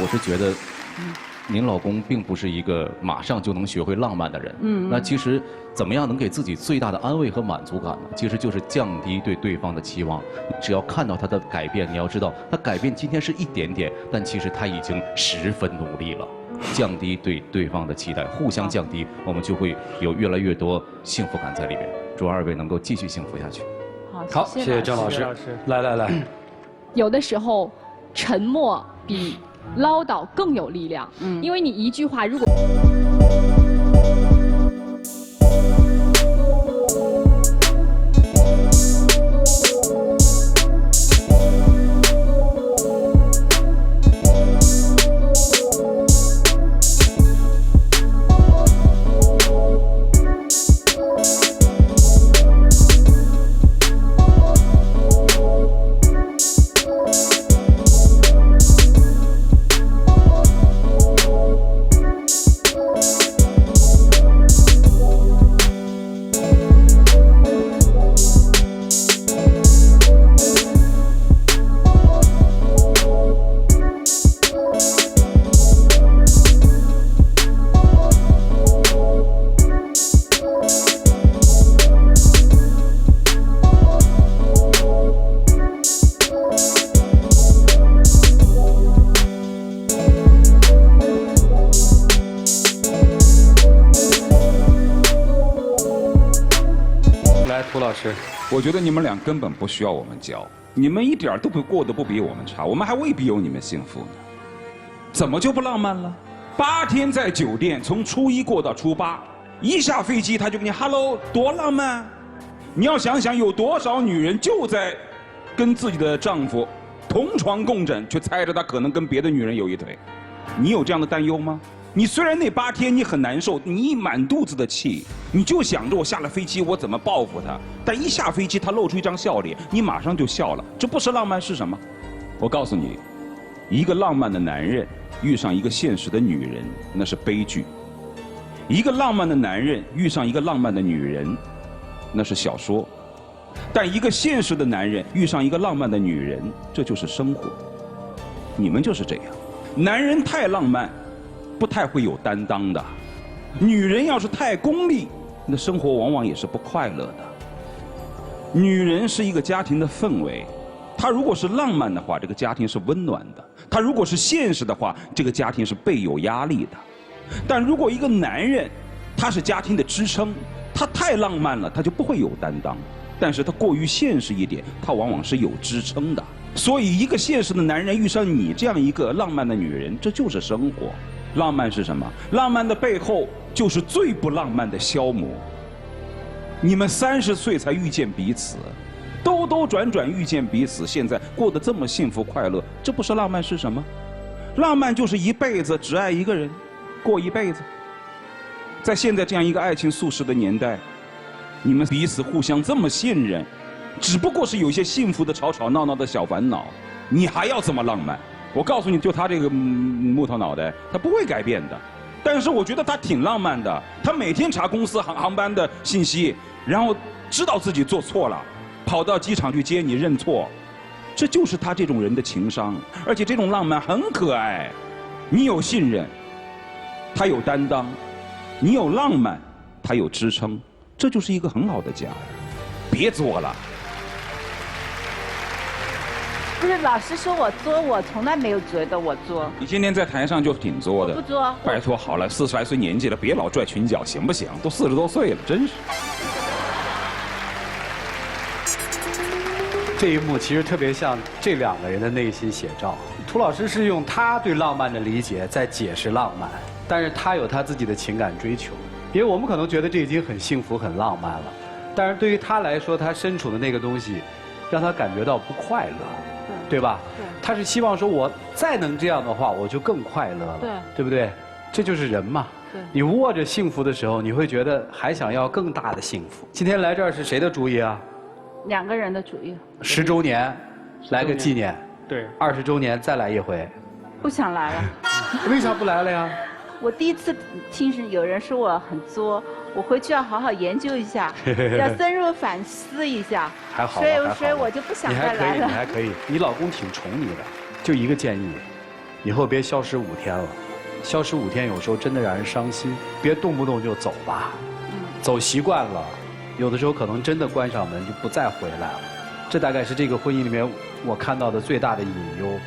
我是觉得，您老公并不是一个马上就能学会浪漫的人。那其实怎么样能给自己最大的安慰和满足感呢？其实就是降低对对方的期望。只要看到他的改变，你要知道他改变今天是一点点，但其实他已经十分努力了。降低对对方的期待，互相降低，我们就会有越来越多幸福感在里面。祝二位能够继续幸福下去。好，谢谢郑老师。来，有的时候，沉默比唠叨更有力量。因为你一句话如果。涂老师，我觉得你们俩根本不需要我们教，你们一点都不过得不比我们差，我们还未必有你们幸福呢。怎么就不浪漫了？8天在酒店，从初1过到初8，一下飞机他就跟你 hello， 多浪漫！你要想想，有多少女人就在跟自己的丈夫同床共枕，却猜着他可能跟别的女人有一腿。你有这样的担忧吗？你虽然那8天你很难受，你满肚子的气，你就想着我下了飞机我怎么报复他，但一下飞机他露出一张笑脸，你马上就笑了，这不是浪漫是什么？我告诉你，一个浪漫的男人遇上一个现实的女人，那是悲剧；一个浪漫的男人遇上一个浪漫的女人，那是小说；但一个现实的男人遇上一个浪漫的女人，这就是生活。你们就是这样，男人太浪漫不太会有担当的，女人要是太功利，那生活往往也是不快乐的。女人是一个家庭的氛围，她如果是浪漫的话，这个家庭是温暖的；她如果是现实的话，这个家庭是倍有压力的。但如果一个男人，他是家庭的支撑，他太浪漫了，他就不会有担当；但是他过于现实一点，他往往是有支撑的。所以，一个现实的男人遇上你这样一个浪漫的女人，这就是生活。浪漫是什么？浪漫的背后就是最不浪漫的消磨。你们30岁才遇见彼此，兜兜转转遇见彼此，现在过得这么幸福快乐，这不是浪漫是什么？浪漫就是一辈子只爱一个人，过一辈子。在现在这样一个爱情速食的年代，你们彼此互相这么信任，只不过是有一些幸福的吵吵闹闹的小烦恼，你还要这么浪漫？我告诉你，就他这个木头脑袋，他不会改变的。但是我觉得他挺浪漫的，他每天查公司航班的信息，然后知道自己做错了，跑到机场去接你认错，这就是他这种人的情商。而且这种浪漫很可爱，你有信任，他有担当，你有浪漫，他有支撑，这就是一个很好的家。别作了。不是，老师说我作，我从来没有觉得我作。你今天在台上就挺作的。不作。拜托，好了，40来岁年纪了，别老拽裙角，行不行？都40多岁了，真是。这一幕其实特别像这2个人的内心写照。涂老师是用他对浪漫的理解在解释浪漫，但是他有他自己的情感追求。因为我们可能觉得这已经很幸福、很浪漫了，但是对于他来说，他身处的那个东西，让他感觉到不快乐。对吧？对，他是希望说，我再能这样的话，我就更快乐了，对不对？这就是人嘛。对，你握着幸福的时候，你会觉得还想要更大的幸福。今天来这儿是谁的主意啊？2个人的主意。10周年，来个纪念。对。20周年再来一回。不想来了。为啥不来了呀？我第一次听是有人说我很作，我回去要好好研究一下，要深入反思一下。还好，所以我就不想再来了。你还可以，你老公挺宠你的。就一个建议，以后别消失5天了，消失5天有时候真的让人伤心。别动不动就走吧，走习惯了，有的时候可能真的关上门就不再回来了。这大概是这个婚姻里面我看到的最大的隐忧。